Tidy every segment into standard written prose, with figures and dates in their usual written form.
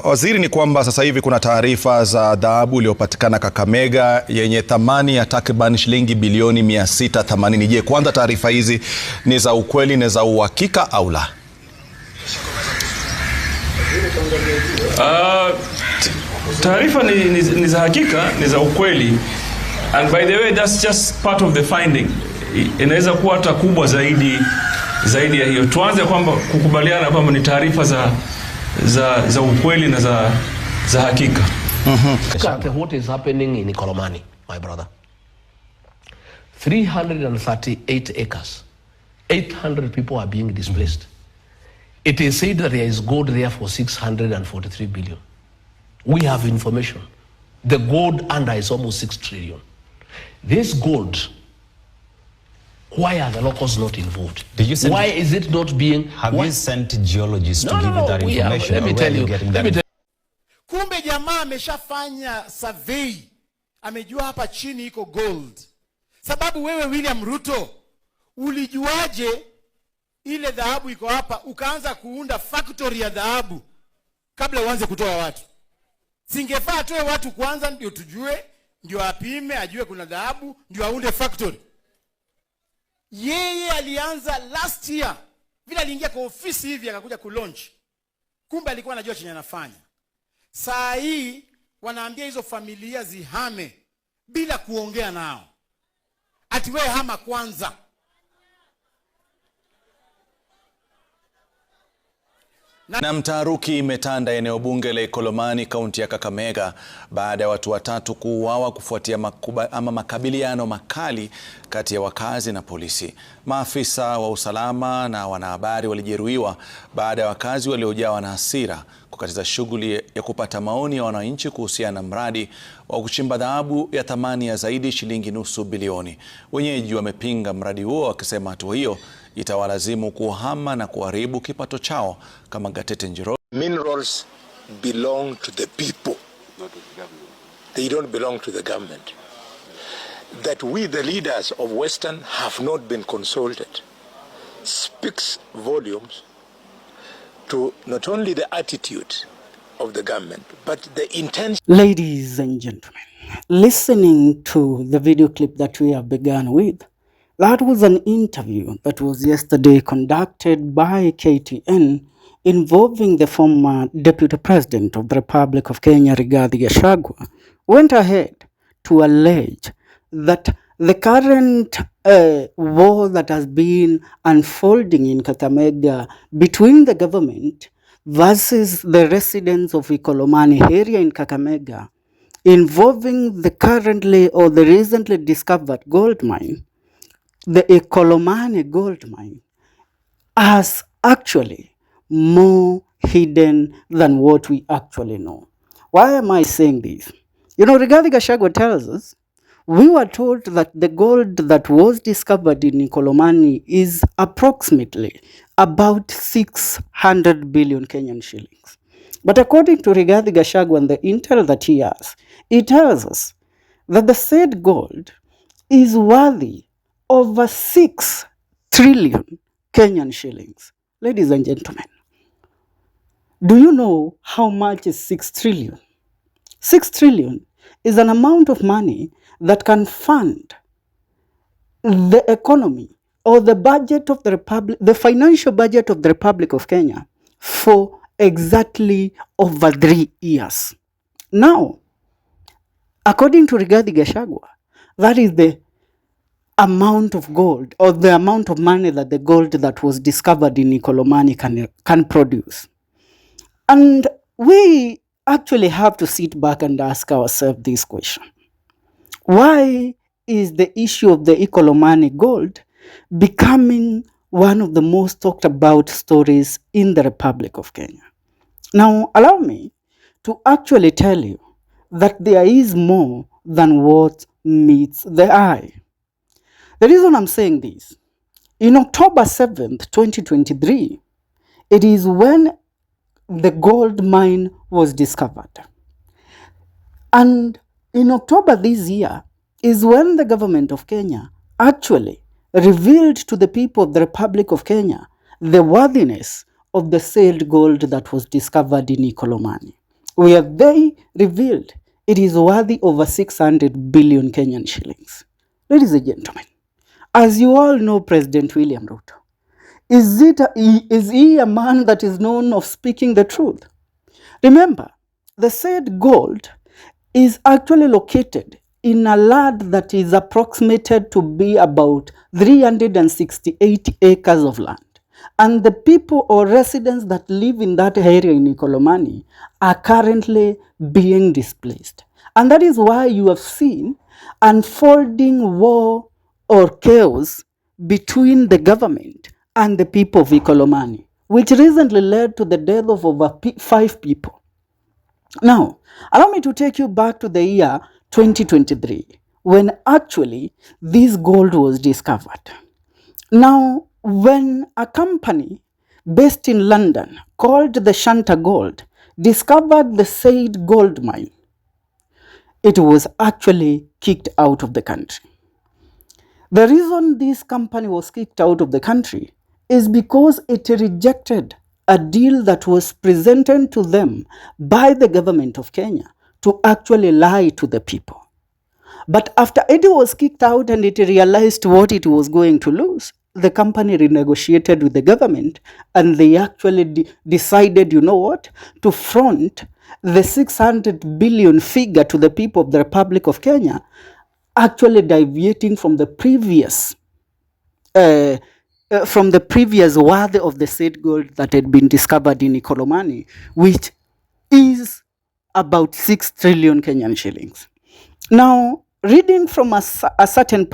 Waziri, ni kwamba sasa hivi kuna taarifa za dhahabu iliyopatikana Kakamega yenye thamani ya takriban shilingi bilioni 680. Je, kwanza taarifa hizi ni za ukweli, ni za uhakika au la? Taarifa ni za hakika, ni za ukweli. And by the way, that's just part of the finding. Inaweza kuwa hata kubwa zaidi ya hiyo. Tuanze kwamba kukubaliana kwamba ni taarifa za ukweli na za hakika. What is happening in Ikolomani, my brother? 338 acres. 800 people are being displaced. It is said that there is gold there for 643 billion. We have information. The gold under is almost 6 trillion. This gold, why are the locals not involved? Why is it not being... Have you sent geologists to give you that information? Let me tell you. Kumbe jamaa ameshafanya survey. Amejua hapa chini iko gold. Sababu wewe William Ruto, ulijuaje ile dhahabu iko hapa ukaanza kuunda factory ya dhahabu kabla uanze kutoa watu? Singefaa atoe watu kwanza ndio tujue, ndio apime, ajue kuna dhahabu, ndio aunde factory. Yeye alianza last year. Vile aliingia kwa ofisi hivi akakuja ku-launch. Kumbe alikuwa anajua chenye anafanya. Saa hii wanaambia hizo familia zihame bila kuongea nao. Ati wewe hama kwanza. Na mtaharuki imetanda eneo bunge la Ikolomani, kaunti ya Kakamega, baada ya watu watatu kuuawa kufuatia makabiliano makali kati ya wakazi na polisi. Maafisa wa usalama na wanahabari walijeruhiwa baada ya wakazi waliojawa na hasira kukatiza shughuli ya kupata maoni ya wananchi kuhusiana na mradi wa kuchimba dhahabu ya thamani ya zaidi shilingi nusu bilioni. Wenyeji wamepinga mradi huo wakisema hatua hiyo itawalazimu kuhama na kuharibu kipato chao kama Gatete Njiro. Minerals belong to the people, not to the government. They don't belong to the government. That we, the leaders of Western, have not been consulted speaks volumes to not only the attitude of the government, but the intention. Ladies and gentlemen, listening to the video clip that we have begun with, that was an interview that was yesterday conducted by KTN involving the former Deputy President of the Republic of Kenya, RIGATHI Gachagua, went ahead to allege that the current war that has been unfolding in KAKAMEGA between the government versus the residents of Ikolomani area in Kakamega, involving the currently or the recently discovered gold mine, the Ikolomani gold mine, is actually more hidden than what we actually know. Why am I saying this? You know, RIGATHI Gachagua tells us, we were told that the gold that was discovered in Ikolomani is approximately about 600 billion Kenyan shillings. But according to RIGATHI Gachagua and the intel that he has, it tells us that the said gold is worthy over 6 trillion Kenyan shillings. Ladies and gentlemen, do you know how much is 6 trillion? 6 trillion is an amount of money that can fund the economy or the budget of the Republic, the financial budget of the Republic of Kenya for exactly over 3 years. Now, according to RIGATHI Gachagua, that is the amount of gold or the amount of money that the gold that was discovered in Ikolomani can produce. And we actually have to sit back and ask ourselves this question. Why is the issue of the Ikolomani gold becoming one of the most talked about stories in the Republic of Kenya? Now, allow me to actually tell you that there is more than what meets the eye. The reason I'm saying this, in October 7th, 2023, it is when the gold mine was discovered. And in October this year is when the government of Kenya actually revealed to the people of the Republic of Kenya the worthiness of the said gold that was discovered in Ikolomani. where they revealed it is worthy over 600 billion Kenyan shillings. Ladies and gentlemen, as you all know, President William Ruto, is he a man that is known of speaking the truth? Remember, the said gold is actually located in a land that is approximated to be about 368 acres of land. And the people or residents that live in that area in Ikolomani are currently being displaced. And that is why you have seen unfolding war or chaos between the government and the people of Ikolomani, which recently led to the death of over 5 people. Now, allow me to take you back to the year 2023, when actually this gold was discovered. Now, when a company based in London called the Shanta Gold discovered the said gold mine, it was actually kicked out of the country. The reason this company was kicked out of the country is because it rejected a deal that was presented to them by the government of Kenya to actually lie to the people. But after it was kicked out and it realized what it was going to lose, the company renegotiated with the government, and they actually decided, you know what, to front the 600 billion figure to the people of the Republic of Kenya, actually deviating from the previous worth of the said gold that had been discovered in Ikolomani, which is about 6 trillion Kenyan shillings. Now, reading from a certain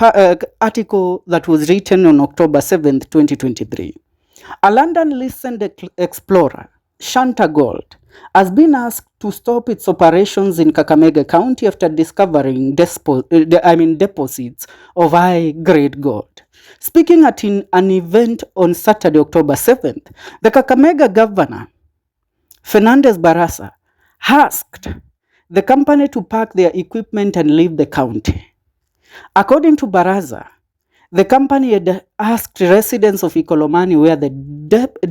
article that was written on October 7th, 2023, a London-licensed explorer, Shanta Gold, has been asked to stop its operations in Kakamega County after discovering deposits of high-grade gold. Speaking at an event on Saturday, October 7th, the Kakamega governor, Fernandez Barasa, asked the company to pack their equipment and leave the county. According to Barasa, the company had asked residents of Ikolomani, where the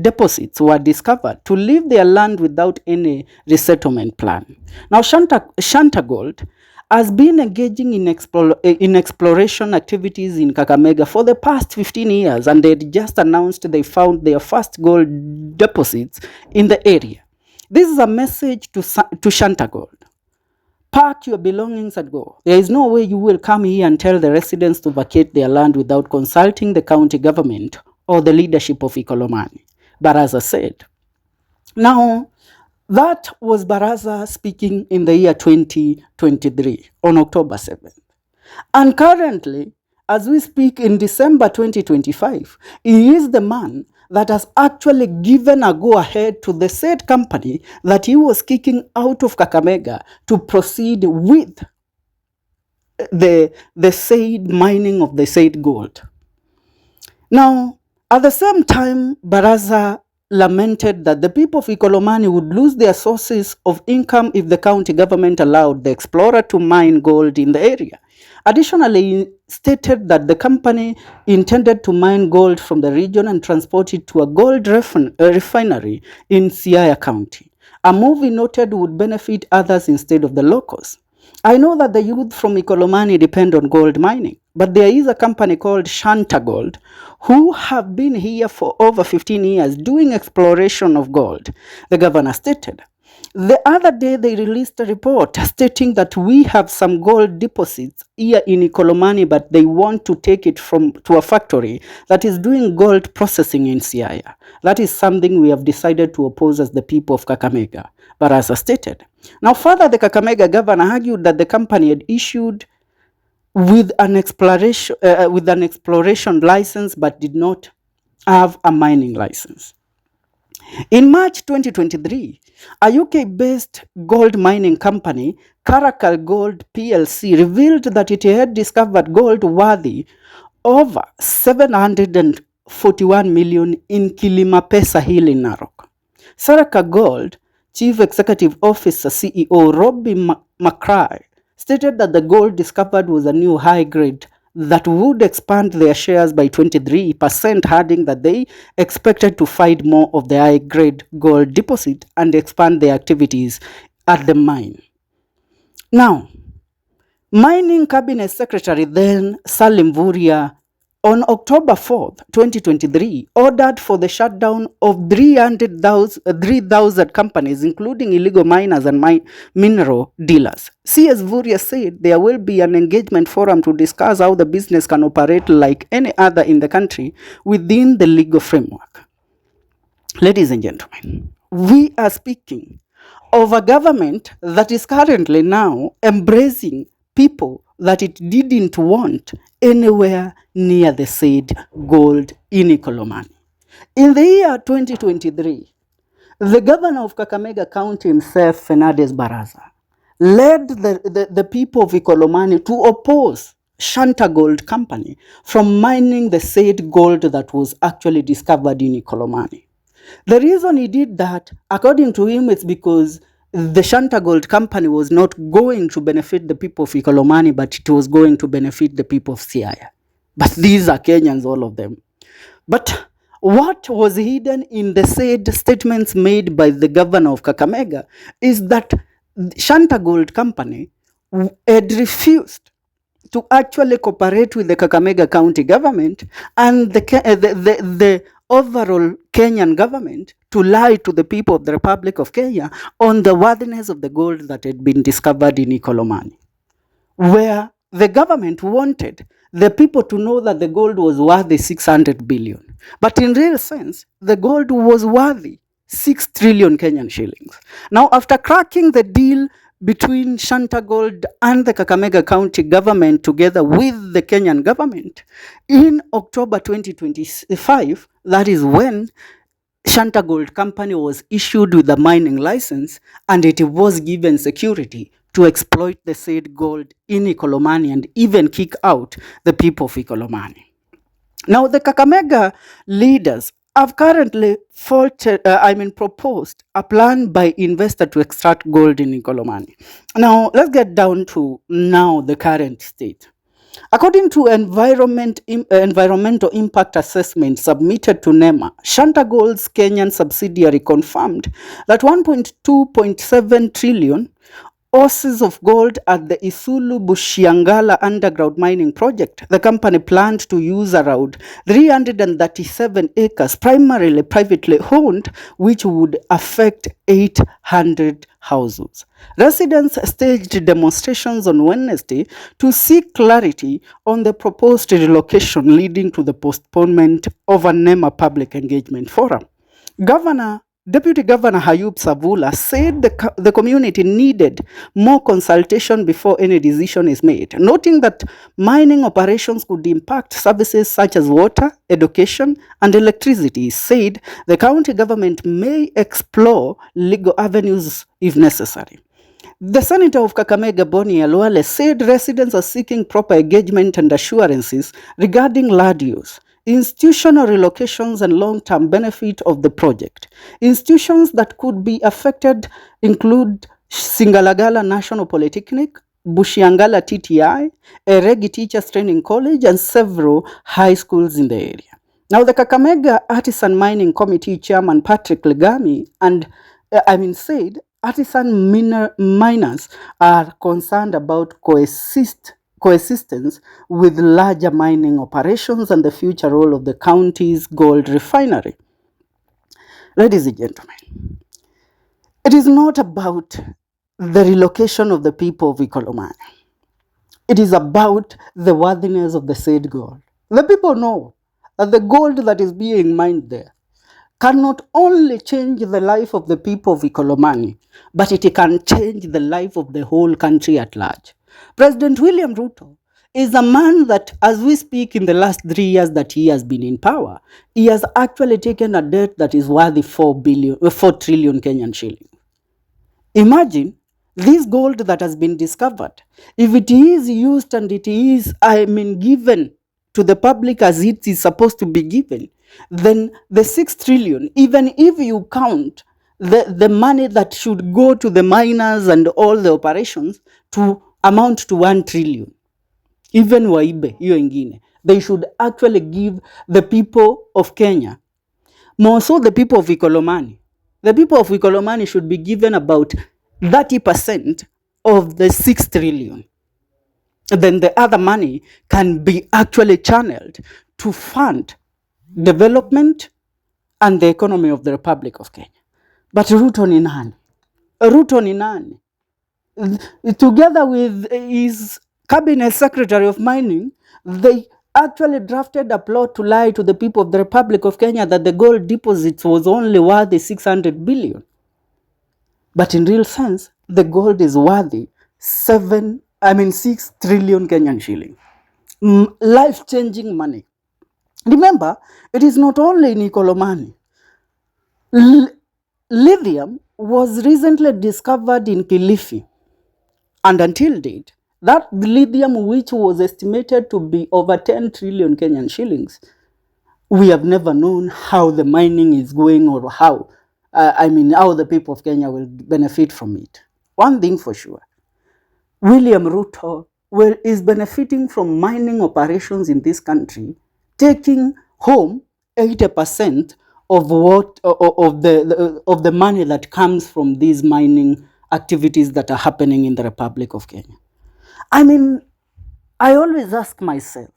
deposits were discovered, to leave their land without any resettlement plan. Now, Shanta Gold has been engaging in exploration activities in Kakamega for the past 15 years, and they had just announced they found their first gold deposits in the area. This is a message to Shanta Gold. Pack your belongings and go. There is no way you will come here and tell the residents to vacate their land without consulting the county government or the leadership of Ikolomani, Barasa said. Now, that was Barasa speaking in the year 2023 on October 7th. And currently, as we speak in December 2025, he is the man that has actually given a go-ahead to the said company that he was kicking out of Kakamega to proceed with the said mining of the said gold. Now, at the same time, Barasa lamented that the people of Ikolomani would lose their sources of income if the county government allowed the explorer to mine gold in the area. Additionally, he stated that the company intended to mine gold from the region and transport it to a gold refinery in Siaya County. A move he noted would benefit others instead of the locals. I know that the youth from Ikolomani depend on gold mining, but there is a company called Shanta Gold who have been here for over 15 years doing exploration of gold, the governor stated. The other day, they released a report stating that we have some gold deposits here in Ikolomani, but they want to take it to a factory that is doing gold processing in Siaya. That is something we have decided to oppose as the people of Kakamega, Barasa stated. Now, further, the Kakamega governor argued that the company had issued with an exploration license but did not have a mining license. In March 2023, a UK-based gold mining company, KAKAMEGA Gold PLC, revealed that it had discovered gold worthy over 741 million in Kilimapesa Hill in Narok. KAKAMEGA Gold Chief Executive Officer CEO Robbie McCray stated that the gold discovered was a new high grade that would expand their shares by 23%, adding that they expected to find more of the high-grade gold deposit and expand their activities at the mine. Now, Mining Cabinet Secretary then Salim Vuria on October 4th, 2023, ordered for the shutdown of 3,000 companies, including illegal miners and mineral dealers. CS Vuria said there will be an engagement forum to discuss how the business can operate like any other in the country within the legal framework. Ladies and gentlemen, we are speaking of a government that is currently now embracing people that it didn't want anywhere near the said gold in Ikolomanj. In the year 2023, the governor of Kakamega County himself, Fernandez Baraza, led the people of Ikolomanj to oppose Shanta Gold company from mining the said gold that was actually discovered in Ikolomanj. The reason he did that, according to him, is because the Shanta Gold company was not going to benefit the people of Ikolomanj, but it was going to benefit the people of Siaya. But these are Kenyans, all of them. But what was hidden in the said statements made by the governor of Kakamega is that Shanta Gold company had refused to actually cooperate with the Kakamega County government and the overall Kenyan government to lie to the people of the Republic of Kenya on the worthiness of the gold that had been discovered in Ikolomanj, where the government wanted the people to know that the gold was worthy 600 billion. But in real sense, the gold was worthy 6 trillion Kenyan shillings. Now, after cracking the deal between Shanta Gold and the Kakamega County government together with the Kenyan government, in October 2025, that is when Shanta Gold company was issued with a mining license and it was given security to exploit the said gold in Ikolomanj and even kick out the people of Ikolomanj. Now, the Kakamega leaders have currently proposed a plan by investor to extract gold in Ikolomanj. Now, let's get down to now the current state. According to environmental impact assessment submitted to NEMA, Shanta Gold's Kenyan subsidiary confirmed that 1.2.7 trillion ounces of gold at the Isulu Bushiangala underground mining project. The company planned to use around 337 acres, primarily privately owned, which would affect 800 households. Residents staged demonstrations on Wednesday to seek clarity on the proposed relocation, leading to the postponement of a NEMA public engagement forum. Deputy Governor Hayub Savula said the community needed more consultation before any decision is made, noting that mining operations could impact services such as water, education, and electricity. He said the county government may explore legal avenues if necessary. The senator of Kakamega, Boni Alwale, said residents are seeking proper engagement and assurances regarding land use, institutional relocations, and long-term benefit of the project. Institutions that could be affected include Singalagala National Polytechnic, Bushiangala TTI, Eregi Teachers Training College, and several high schools in the area. Now, the Kakamega Artisan Mining Committee Chairman Patrick Legami said artisan miners are concerned about coexistence with larger mining operations and the future role of the county's gold refinery. Ladies and gentlemen, it is not about the relocation of the people of Ikolomanj. It is about the worthiness of the said gold. The people know that the gold that is being mined there can not only change the life of the people of Ikolomanj, but it can change the life of the whole country at large. President William Ruto is a man that, as we speak, in the last 3 years that he has been in power, he has actually taken a debt that is worth 4 trillion Kenyan shillings. Imagine this gold that has been discovered, if it is used and it is, given to the public as it is supposed to be given, then the 6 trillion, even if you count the money that should go to the miners and all the operations to amount to 1 trillion. Even waibe, hiyo ingine, they should actually give the people of Kenya, more so the people of Ikolomanj. The people of Ikolomanj should be given about 30% of the 6 trillion, then the other money can be actually channeled to fund development and the economy of the Republic of Kenya. But Ruto ni nani? Ruto ni nani? Together with his cabinet secretary of mining, they actually drafted a plot to lie to the people of the Republic of Kenya that the gold deposits was only worthy 600 billion. But in real sense, the gold is worthy 6 trillion Kenyan shilling. Life-changing money. Remember, it is not only in Ikolomani. Lithium was recently discovered in Kilifi. And until date, that lithium, which was estimated to be over 10 trillion Kenyan shillings, we have never known how the mining is going or how the people of Kenya will benefit from it. One thing for sure, William Ruto is benefiting from mining operations in this country, taking home 80% of the money that comes from these mining activities that are happening in the Republic of Kenya. I always ask myself,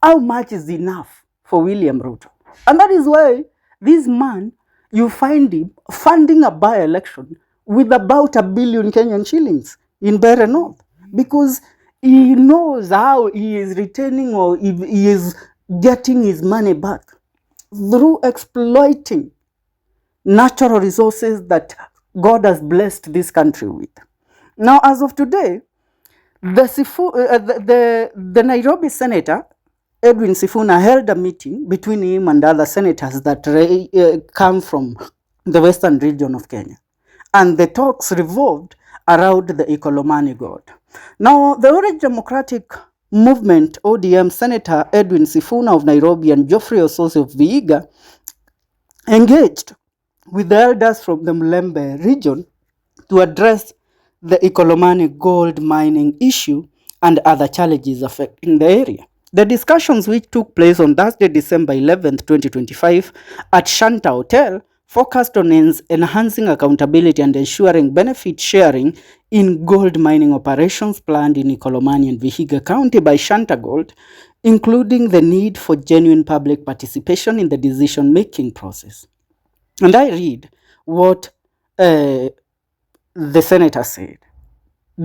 how much is enough for William Ruto? And that is why this man, you find him funding a by-election with about 1 billion Kenyan shillings in Bere North, because he knows how he is retaining or he is getting his money back through exploiting natural resources that God has blessed this country with. Now, as of today, the Nairobi Senator, Edwin Sifuna, held a meeting between him and other senators that come from the western region of Kenya. And the talks revolved around the Ikolomani gold. Now, the Orange Democratic Movement, ODM Senator Edwin Sifuna of Nairobi and Geoffrey Osotsi of Vihiga engaged with the elders from the Mlembe region to address the Ikolomani gold mining issue and other challenges affecting the area. The discussions, which took place on Thursday, December 11, 2025 at Shanta Hotel, focused on enhancing accountability and ensuring benefit sharing in gold mining operations planned in Ikolomani and Vihiga County by Shanta Gold, including the need for genuine public participation in the decision-making process. And I read what the senator said.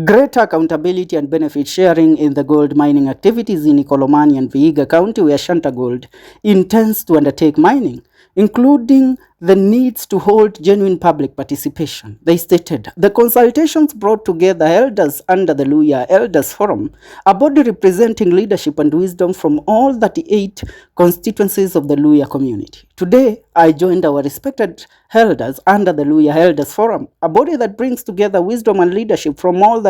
Greater accountability and benefit sharing in the gold mining activities in Ikolomani and Vihiga County, where Shanta Gold intends to undertake mining, including the needs to hold genuine public participation. They stated, the consultations brought together elders under the Luhya Elders Forum, a body representing leadership and wisdom from all 38 constituencies of the Luhya community. Today, I joined our respected elders under the Luhya Elders Forum, a body that brings together wisdom and leadership from all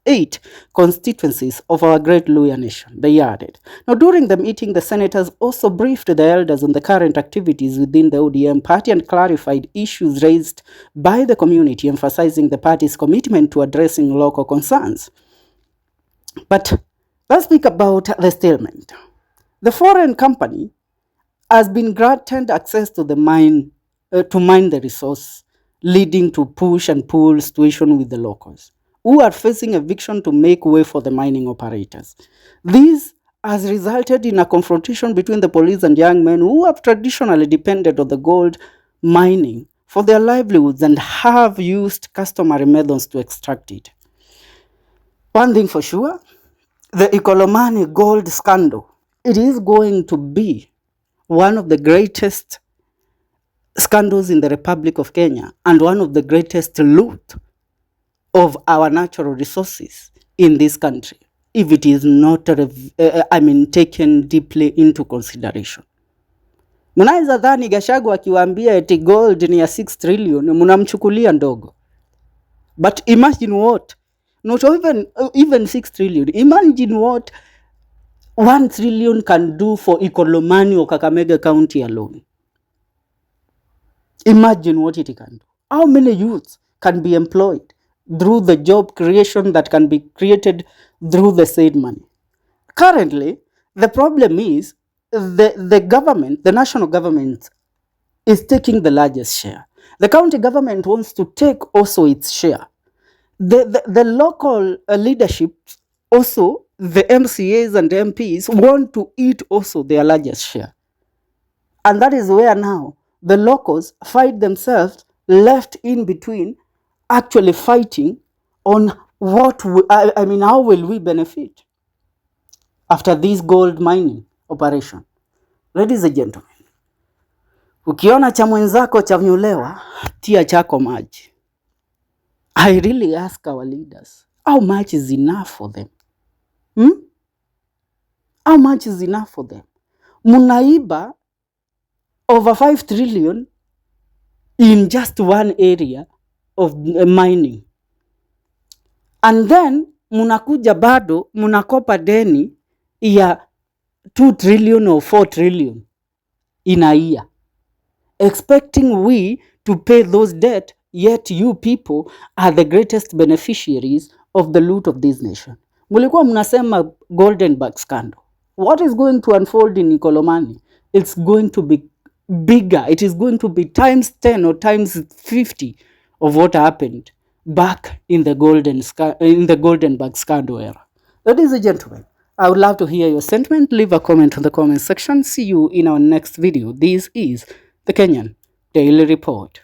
8 constituencies of our great Luhya nation, they added. Now, during the meeting, the senators also briefed the elders on the current activities within the ODM party and clarified issues raised by the community, emphasizing the party's commitment to addressing local concerns. But let's speak about the stalemate. The foreign company has been granted access to the mine the resource, leading to push and pull situation with the locals, who are facing eviction to make way for the mining operators. This has resulted in a confrontation between the police and young men who have traditionally depended on the gold mining for their livelihoods and have used customary methods to extract it. One thing for sure, the Ikolomani gold scandal, it is going to be one of the greatest scandals in the Republic of Kenya and one of the greatest loot of our natural resources in this country, if it is not taken deeply into consideration. Mnaweza dhani Gachagua akiwaambia eti gold ni ya 6 trillion, mnamchukulia ndogo. But imagine what, not even 6 trillion, imagine what 1 trillion can do for Ikolomani or Kakamega County alone. Imagine what it can do. How many youths can be employed through the job creation that can be created through the said money? Currently, the problem is the government, the national government, is taking the largest share. The county government wants to take also its share. the local leadership, also the MCAs and MPs, want to eat also their largest share. And that is where now the locals find themselves left in between, actually fighting on what how will we benefit after this gold mining operation. Ladies and gentlemen, ukiona cha mwenzako chanyolewa, tia chako maji. I really ask our leaders, how much is enough for them? How much is enough for them? Munaiba over 5 trillion in just one area of mining. And then munakuja bado munakopa deni ya 2 trillion or 4 trillion in a year, expecting we to pay those debt, yet you people are the greatest beneficiaries of the loot of this nation. Mulikuwa mnasema golden bag scandal. What is going to unfold in Ikolomani? It's going to be bigger. It is going to be times 10 or times 50 of what happened back in the golden bag scandal era. Ladies and gentlemen, I would love to hear your sentiment. Leave a comment in the comment section. See you in our next video. This is the Kenyan Daily Report.